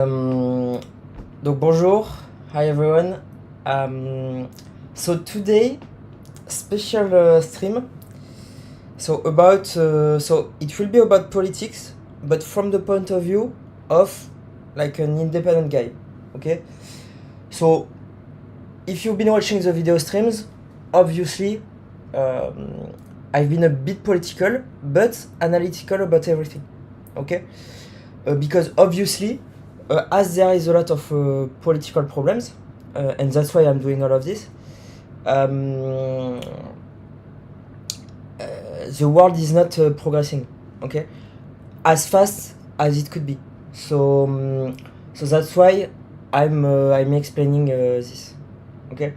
Um, donc bonjour, hi everyone. So today special stream. So it will be about politics, but from the point of view of like an independent guy. Okay. So if you've been watching the video streams, obviously I've been a bit political, but analytical about everything. Okay. Because obviously, as there is a lot of political problems, and that's why I'm doing all of this, the world is not progressing, okay, as fast as it could be. So that's why I'm explaining this, okay.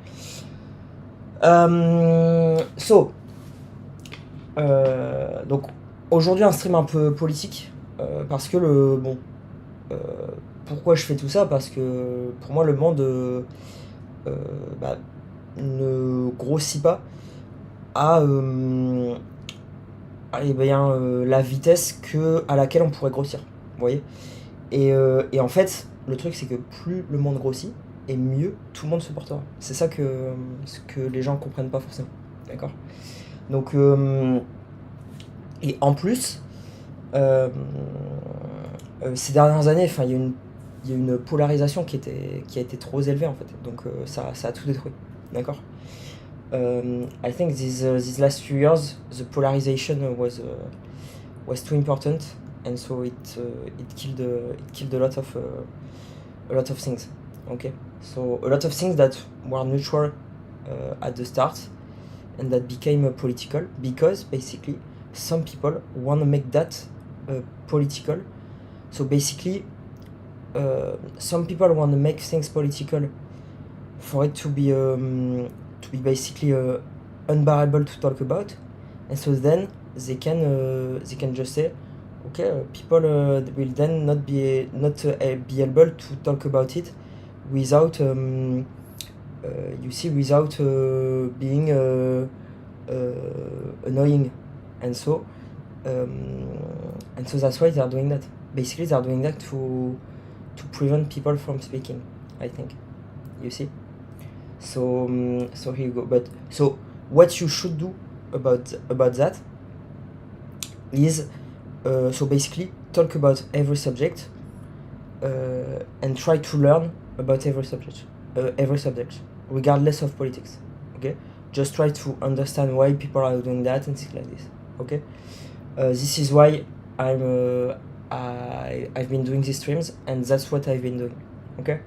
Donc aujourd'hui un stream un peu politique parce que euh, pourquoi je fais tout ça? Parce que pour moi le monde bah, ne grossit pas à la vitesse à laquelle on pourrait grossir, vous voyez. Et en fait le truc c'est que plus le monde grossit et mieux tout le monde se portera. C'est ça ce que les gens comprennent pas forcément, d'accord. Donc et en plus ces dernières années, il y a une polarisation qui a été trop élevée en fait. Donc ça a tout détruit, d'accord. I think these last few years, the polarization was too important, and so it killed a lot of things. Okay, so a lot of things that were neutral at the start, and that became political because basically some people want to make that political. So basically, some people want to make things political for it to be basically unbearable to talk about, and so then they can just say, okay, people will then not be able to talk about it without without being annoying, and so that's why they are doing that. Basically, they are doing that to prevent people from speaking, I think. You see? So here you go. But so what you should do about that is so basically talk about every subject and try to learn about every subject regardless of politics. Okay, just try to understand why people are doing that and things like this. Okay, this is why I've been doing these streams, and that's what I've been doing. Okay,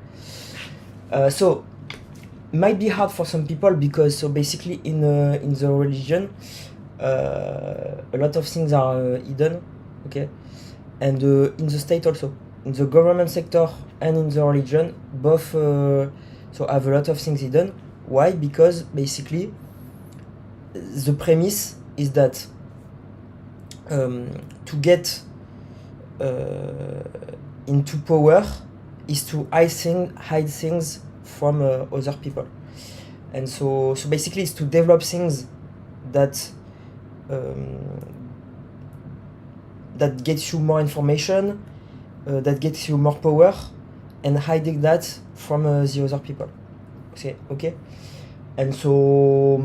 so might be hard for some people because so basically in the religion a lot of things are hidden, okay, and in the state also, in the government sector and in the religion both so have a lot of things hidden. Why? Because basically the premise is that to get into power is to hide things from other people, and so basically it's to develop things that that gets you more information, that gets you more power, and hiding that from the other people. Okay, and so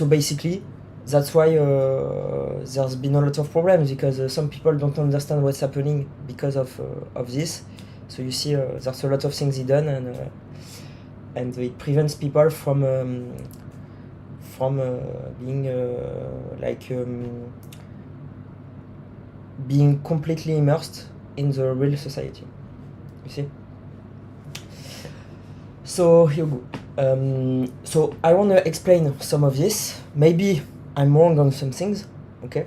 basically that's why there's been a lot of problems because some people don't understand what's happening because of this. So you see, there's a lot of things hidden, and it prevents people from being being completely immersed in the real society. You see. So here we go. So I want to explain some of this. Maybe I'm wrong on some things, okay,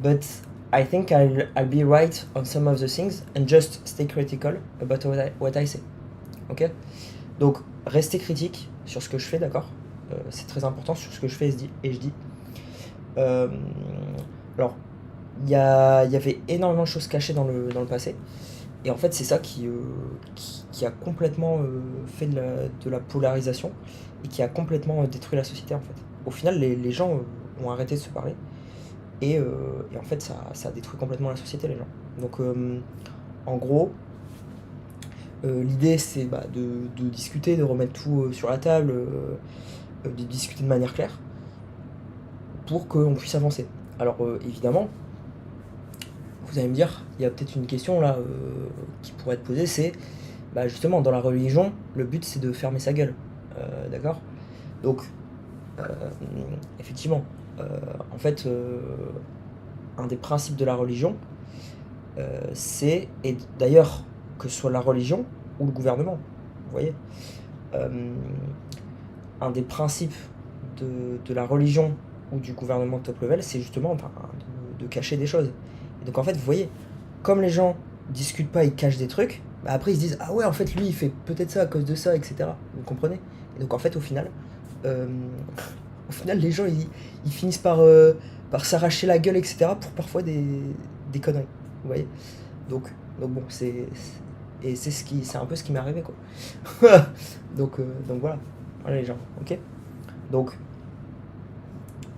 but I think I'll be right on some of the things, and just stay critical about what I say, ok. Donc restez critique sur ce que je fais, d'accord. C'est très important sur ce que je fais et je dis. Alors il y avait énormément de choses cachées dans le passé, et en fait c'est ça qui a complètement fait de la polarisation et qui a complètement détruit la société en fait. Au final les gens ont arrêté de se parler, et en fait ça a détruit complètement la société, les gens. Donc en gros L'idée, c'est de discuter, de remettre tout sur la table, de discuter de manière claire pour qu'on puisse avancer. Alors, évidemment, vous allez me dire, il y a peut-être une question là qui pourrait être posée, c'est justement dans la religion, le but c'est de fermer sa gueule. D'accord? Donc, euh, effectivement, en fait, un des principes de la religion, c'est, et d'ailleurs, que ce soit la religion ou le gouvernement, vous voyez, un des principes de la religion ou du gouvernement top level, c'est justement de cacher des choses. Et donc en fait, vous voyez, comme les gens discutent pas, ils cachent des trucs, après ils se disent ah ouais, en fait lui il fait peut-être ça à cause de ça, etc. Vous comprenez? Et donc en fait, euh, au final les gens ils finissent par s'arracher la gueule, etc. pour parfois des conneries. Vous voyez? Donc, donc bon, et c'est un peu ce qui m'est arrivé quoi. Donc voilà, voilà les gens, ok. Donc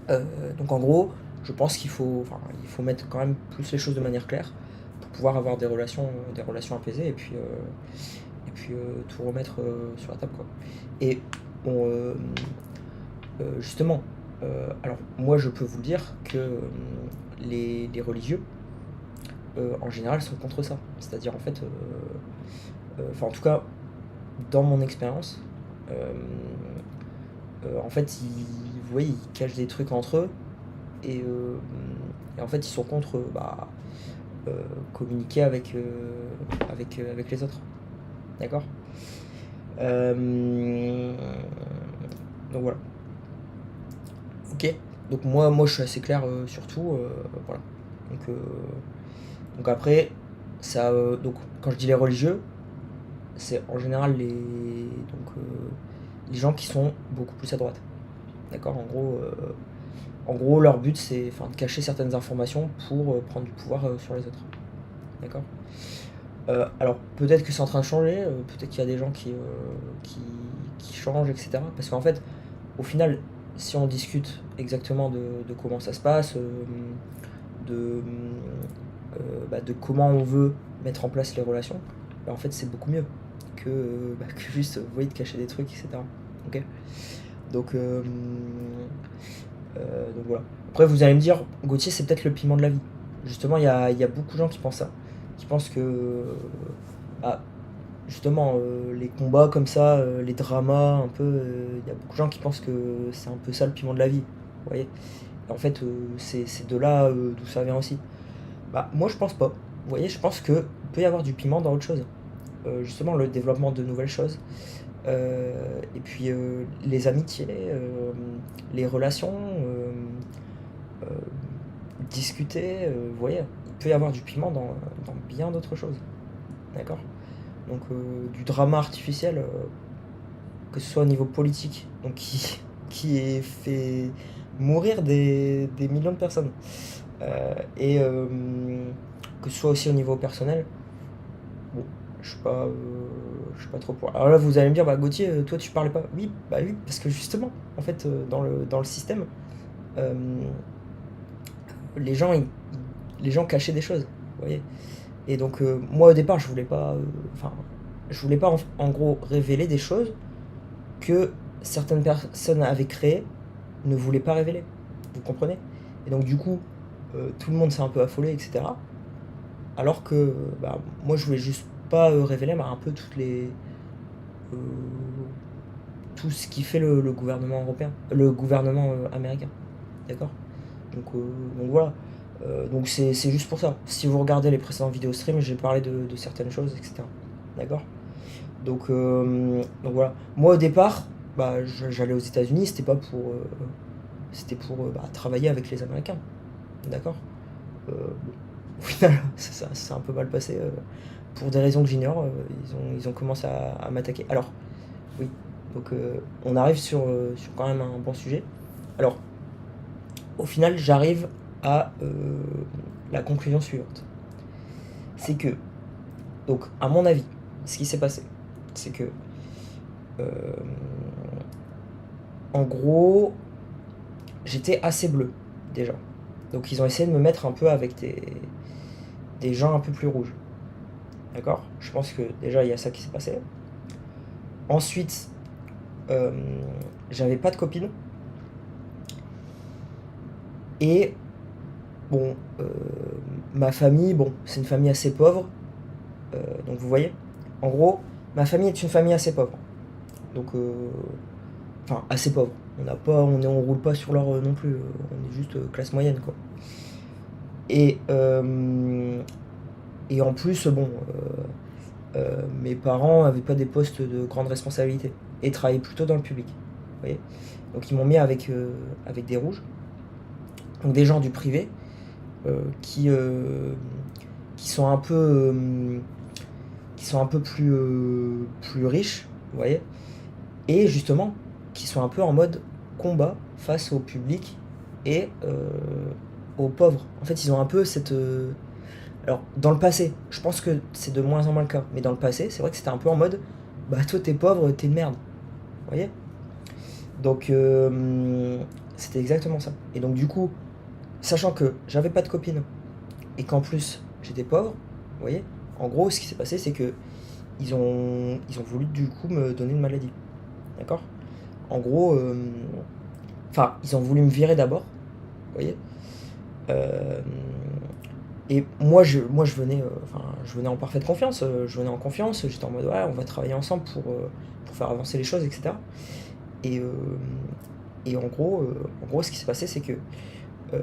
donc en gros, je pense il faut mettre quand même plus les choses de manière claire pour pouvoir avoir des relations apaisées et puis tout remettre sur la table quoi. Et bon, justement, alors moi je peux vous dire que les religieux en général sont contre ça. C'est-à-dire en fait, enfin en tout cas dans mon expérience, en fait vous voyez ils cachent des trucs entre eux et en fait ils sont contre communiquer avec les autres. D'accord. Donc voilà. Ok. Donc moi je suis assez clair sur tout. Voilà. Donc, euh, donc après, donc quand je dis les religieux, c'est en général les gens qui sont beaucoup plus à droite. D'accord. En gros, leur but c'est de cacher certaines informations pour prendre du pouvoir sur les autres. D'accord. Alors peut-être que c'est en train de changer, peut-être qu'il y a des gens qui changent, etc. Parce qu'en fait, au final, si on discute exactement de comment ça se passe, de, de comment on veut mettre en place les relations, en fait c'est beaucoup mieux que juste vous voyez, de cacher des trucs, etc. Ok. Donc, donc voilà. Après vous allez me dire, Gauthier c'est peut-être le piment de la vie. Justement, il y a beaucoup de gens qui pensent ça. Qui pensent que bah, justement les combats comme ça, les dramas un peu, il y a beaucoup de gens qui pensent que c'est un peu ça le piment de la vie. Vous voyez? Et en fait, c'est de là d'où ça vient aussi. Moi je pense pas. Vous voyez, je pense que peut y avoir du piment dans autre chose. Justement le développement de nouvelles choses. Et puis les amitiés, les relations, euh, discuter, vous voyez, il peut y avoir du piment dans bien d'autres choses. D'accord. Donc du drama artificiel, que ce soit au niveau politique, donc qui est fait mourir des millions de personnes, et que ce soit aussi au niveau personnel. Bon, je suis pas trop pour. Alors là, vous allez me dire, Gauthier, toi tu parlais pas. Oui, oui, parce que justement, en fait, dans le système, euh, les gens, les gens cachaient des choses, vous voyez. Et donc, moi au départ, je voulais pas en gros révéler des choses que certaines personnes avaient créées, ne voulaient pas révéler. Vous comprenez? Et donc, du coup, tout le monde s'est un peu affolé, etc. Alors que moi, je voulais juste pas révéler un peu euh, tout ce qui fait le gouvernement européen, le gouvernement américain. D'accord. Donc voilà. Donc c'est juste pour ça. Si vous regardez les précédents vidéos stream, j'ai parlé de certaines choses, etc. D'accord. Donc voilà. Moi au départ, j'allais aux États-Unis, c'était pour travailler avec les Américains. D'accord. Bon, au final, ça s'est un peu mal passé. Pour des raisons que j'ignore, ils ont commencé à m'attaquer. Alors, oui. Donc on arrive sur quand même un bon sujet. Alors, au final, j'arrive à la conclusion suivante. C'est que, donc, à mon avis, ce qui s'est passé, c'est que, euh, en gros, j'étais assez bleu, déjà. Donc, ils ont essayé de me mettre un peu avec des gens un peu plus rouges. d'accord? Je pense que déjà il y a ça qui s'est passé. Ensuite, j'avais pas de copine. Et bon, ma famille, bon, c'est une famille assez pauvre. Donc vous voyez, en gros, ma famille est une famille assez pauvre. Donc, enfin, assez pauvre. On roule pas sur l'or non plus. On est juste classe moyenne, quoi. Et, et en plus, bon, mes parents avaient pas des postes de grande responsabilité et travaillaient plutôt dans le public. Vous voyez. Donc ils m'ont mis avec des rouges, donc des gens du privé qui sont un peu plus riches, vous voyez, et justement qui sont un peu en mode combat face au public et aux pauvres. En fait, ils ont un peu cette alors, dans le passé, je pense que c'est de moins en moins le cas, mais dans le passé, c'est vrai que c'était un peu en mode bah, toi, t'es pauvre, t'es une merde. Vous voyez. Donc, c'était exactement ça. Et donc, du coup, sachant que j'avais pas de copine et qu'en plus, j'étais pauvre, vous voyez, en gros, ce qui s'est passé, c'est que ils ont voulu du coup me donner une maladie. D'accord. En gros, enfin, ils ont voulu me virer d'abord, vous voyez. Euh, Et moi, je venais, je venais en parfaite confiance. Je venais en confiance. J'étais en mode, ouais, on va travailler ensemble pour faire avancer les choses, etc. Et, euh, et en gros, ce qui s'est passé, c'est que euh,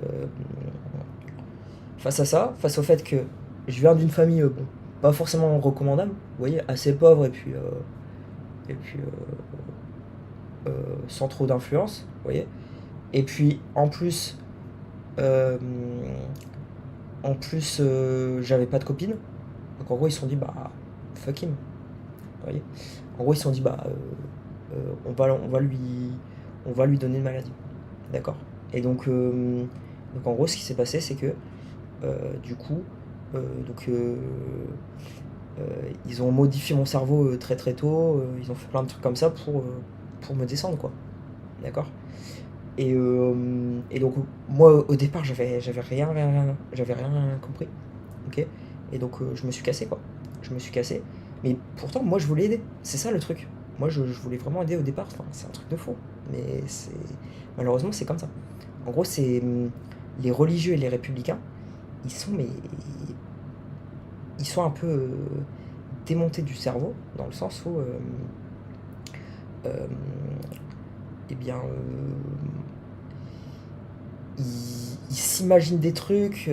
face à ça, face au fait que je viens d'une famille, bon, pas forcément recommandable, vous voyez, assez pauvre et puis sans trop d'influence, vous voyez. Et puis euh, en plus, j'avais pas de copine. Donc en gros, ils se sont dit, bah, fuck him. Vous voyez. En gros, ils se sont dit, bah, on va lui donner une maladie. D'accord. Et donc en gros, ce qui s'est passé, c'est que du coup, donc, ils ont modifié mon cerveau très très tôt. Ils ont fait plein de trucs comme ça pour me descendre, quoi. D'accord. Et donc, moi, au départ, j'avais rien compris. Ok. Et donc, je me suis cassé, quoi. Je me suis cassé. Mais pourtant, moi, je voulais aider. C'est ça le truc. Moi, je voulais vraiment aider au départ. Enfin, c'est un truc de fou. Mais malheureusement, c'est comme ça. En gros, les religieux et les républicains, ils sont un peu démontés du cerveau, dans le sens où, euh, eh bien, ils s'imaginent des trucs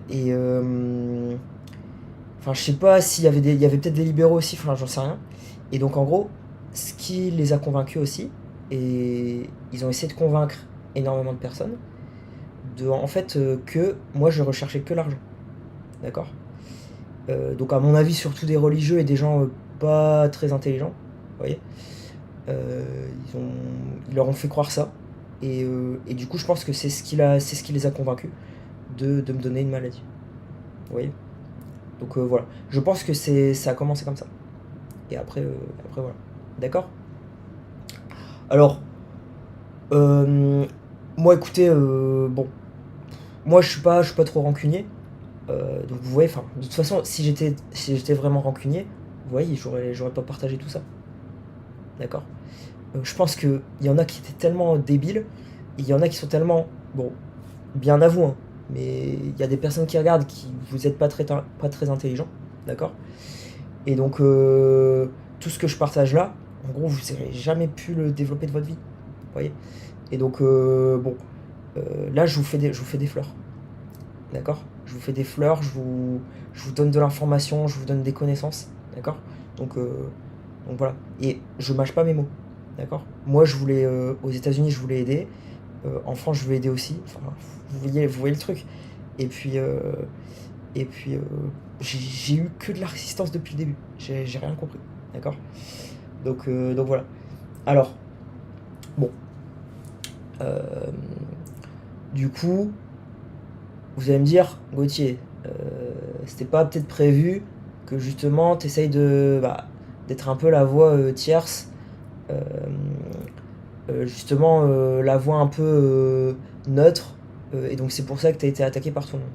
et enfin, je sais pas il y avait peut-être des libéraux aussi, enfin, j'en sais rien. Et donc, en gros, ce qui les a convaincus aussi, et ils ont essayé de convaincre énormément de personnes, en fait, que moi, je recherchais que l'argent. D'accord. Donc, à mon avis, surtout des religieux et des gens pas très intelligents, vous voyez. Ils leur ont fait croire ça. Et du coup, je pense que c'est ce qui les a convaincus de me donner une maladie. Vous voyez. Donc voilà. Je pense que ça a commencé comme ça. Et après voilà. D'accord. Alors, euh, moi, écoutez, bon, moi, je suis pas trop rancunier. Donc vous voyez, enfin, de toute façon, si j'étais vraiment rancunier, vous voyez, j'aurais pas partagé tout ça. D'accord. Je pense qu'il y en a qui étaient tellement débiles, et il y en a qui sont tellement, bon, bien à vous, hein, mais il y a des personnes qui regardent qui vous n'êtes pas très intelligent, d'accord. Et donc, tout ce que je partage là, en gros, vous n'aurez jamais pu le développer de votre vie, vous voyez. Et donc, bon, là, je vous fais des fleurs, d'accord. Je vous fais des fleurs, je vous donne de l'information, je vous donne des connaissances, d'accord. Donc, donc voilà. Et je mâche pas mes mots, d'accord. Moi, aux États-Unis, je voulais aider. En France, je voulais aider aussi. Enfin, vous voyez le truc. Et puis, j'ai eu que de la résistance depuis le début. J'ai rien compris, d'accord. Donc voilà. Alors, bon, euh, du coup, vous allez me dire, Gauthier, c'était pas peut-être prévu que justement t'essayes d'être un peu la voix tierce, euh, justement la voix un peu neutre, et donc c'est pour ça que t'as été attaqué par ton nom.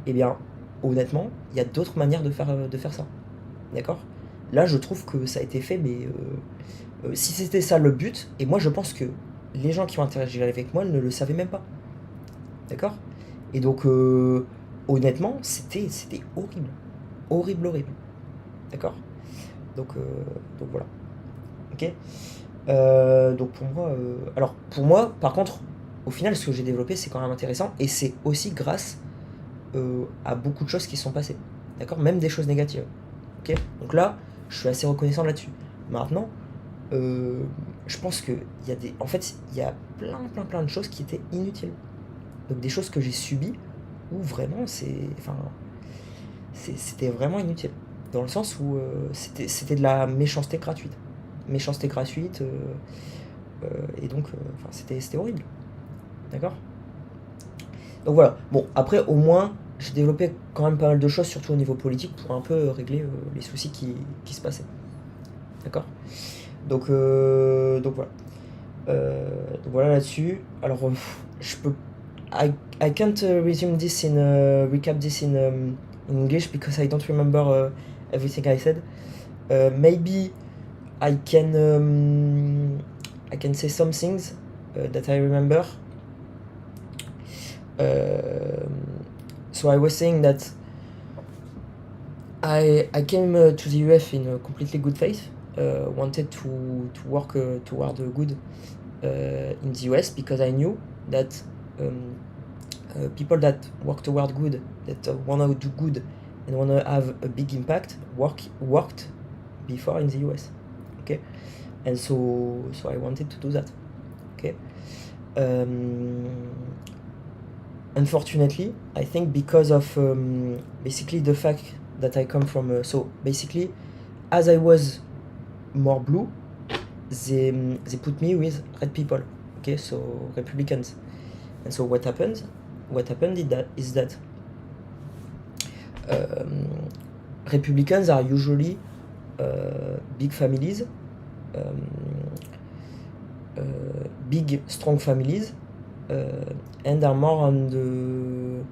Eh bien, honnêtement, il y a d'autres manières de faire ça. D'accord? Là, je trouve que ça a été fait, mais si c'était ça le but, et moi je pense que les gens qui ont interagi avec moi ne le savaient même pas. D'accord? Et donc, honnêtement, c'était horrible. Horrible, horrible. D'accord? Donc, voilà. Ok? Donc pour moi, par contre, au final, ce que j'ai développé, c'est quand même intéressant, et c'est aussi grâce à beaucoup de choses qui sont passées. D'accord? Même des choses négatives. Ok? Donc là, je suis assez reconnaissant là-dessus. Maintenant, je pense que en fait, il y a plein de choses qui étaient inutiles. Donc des choses que j'ai subies où vraiment c'était vraiment inutile. Dans le sens où c'était de la méchanceté gratuite. Méchanceté gratuite, et donc c'était horrible. D'accord? Donc voilà. Bon, après, au moins, j'ai développé quand même pas mal de choses, surtout au niveau politique, pour un peu régler les soucis qui se passaient. D'accord? Donc voilà. Donc voilà là-dessus. Alors, je peux. I can't resume this recap this in English because I don't remember everything I said. Maybe I can say some things that I remember. So I was saying that I came to the UF in a completely good faith. Wanted to work toward good in the US because I knew that people that work toward good, that want to do good and want to have a big impact, worked before in the US. Okay, and so I wanted to do that. Okay. Unfortunately, I think because of basically the fact that I come from so basically, as I was more blue, they put me with red people. Okay, so Republicans. And so what happened is that Republicans are usually big families, big strong families, and are more on the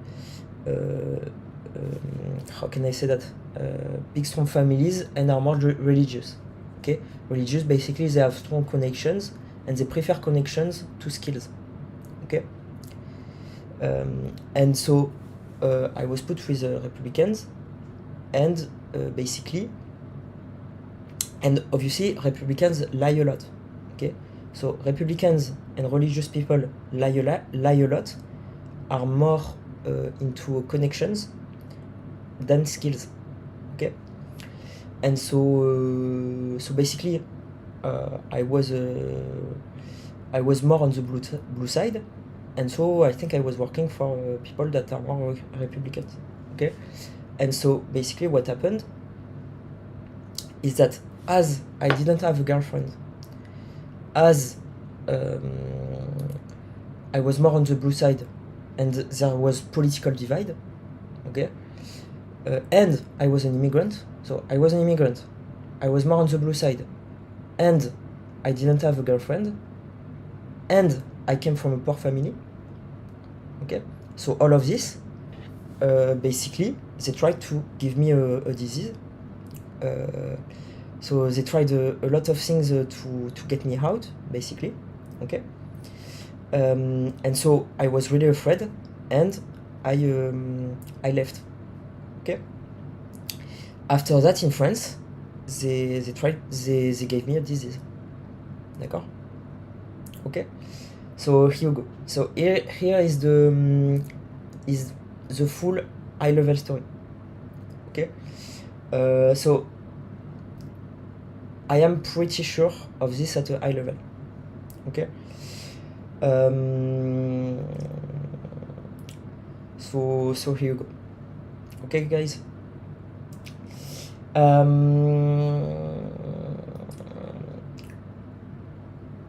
how can I say that, big strong families and are more religious. Okay, religious, basically they have strong connections and they prefer connections to skills. Okay. And so I was put with Republicans, and basically, and obviously Republicans lie a lot. Okay, so Republicans and religious people lie a lot, are more into connections than skills. Okay, and so basically I was more on the blue side, and so I think I was working for people that are more Republicans. Okay, and so basically what happened is that as I didn't have a girlfriend, as I was more on the blue side, and there was political divide. Okay, and I was an immigrant. So I was an immigrant. I was more on the blue side, and I didn't have a girlfriend, and I came from a poor family. Okay, so all of this, basically, they tried to give me a disease. So they tried a lot of things to get me out, basically. Okay, and so I was really afraid, and I left. Okay. After that, in France, they gave me a disease. D'accord? Okay. So here you go. So here is the full high level story. Okay. So I am pretty sure of this at a high level. Okay. So here you go. Okay, guys.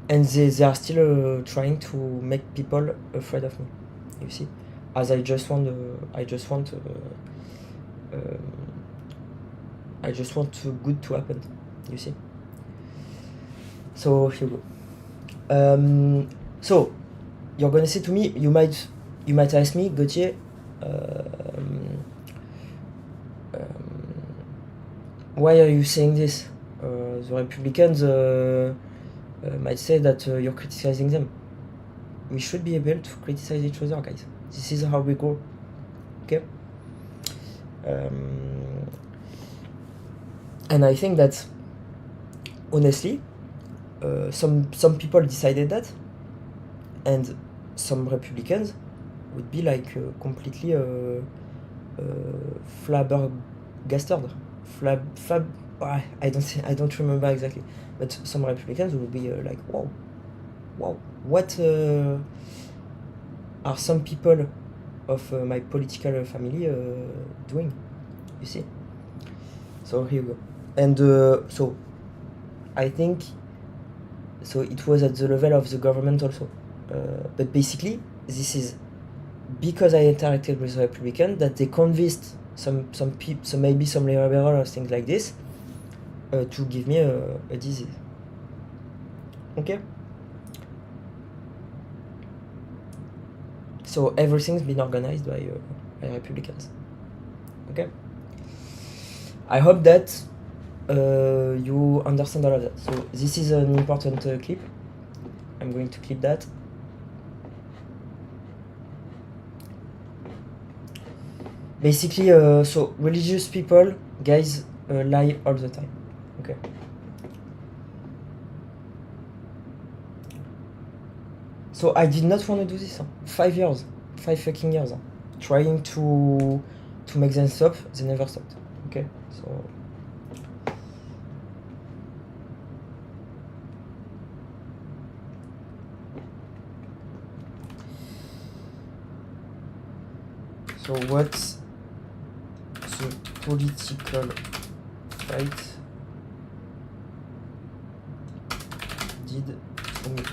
And they are still trying to make people afraid of me. You see, as I just want good to happen. You see. So here you go. So you're gonna say to me, you might ask me, Gauthier, Why are you saying this? The Republicans might say that you're criticizing them. We should be able to criticize each other, guys. This is how we grow. Okay? And I think that, honestly, some people decided that, and some Republicans would be like completely flabbergasted. I don't remember exactly, but some Republicans would be like, wow, what are some people of my political family doing? You see? So here we go. And so I think so it was at the level of the government also. But basically, this is because I interacted with Republicans that they convinced some maybe some liberal or things like this to give me a disease. Okay? So everything's been organized by Republicans. Okay? I hope that you understand all of that. So this is an important clip. I'm going to clip that. Basically, so religious people, guys, lie all the time. Okay. So I did not want to do this. 5 fucking years, trying to make them stop. They never stopped. Okay. So what's the political fight did to me?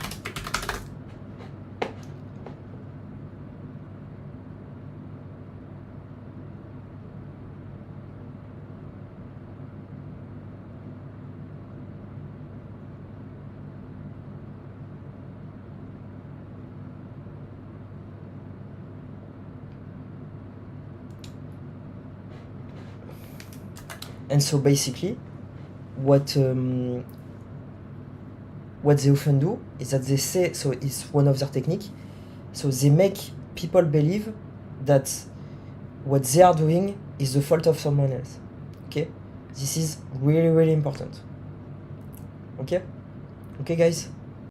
And so basically, what they often do is that they say, so it's one of their techniques, so they make people believe that what they are doing is the fault of someone else. Okay? This is really, really important. Okay? Okay, guys?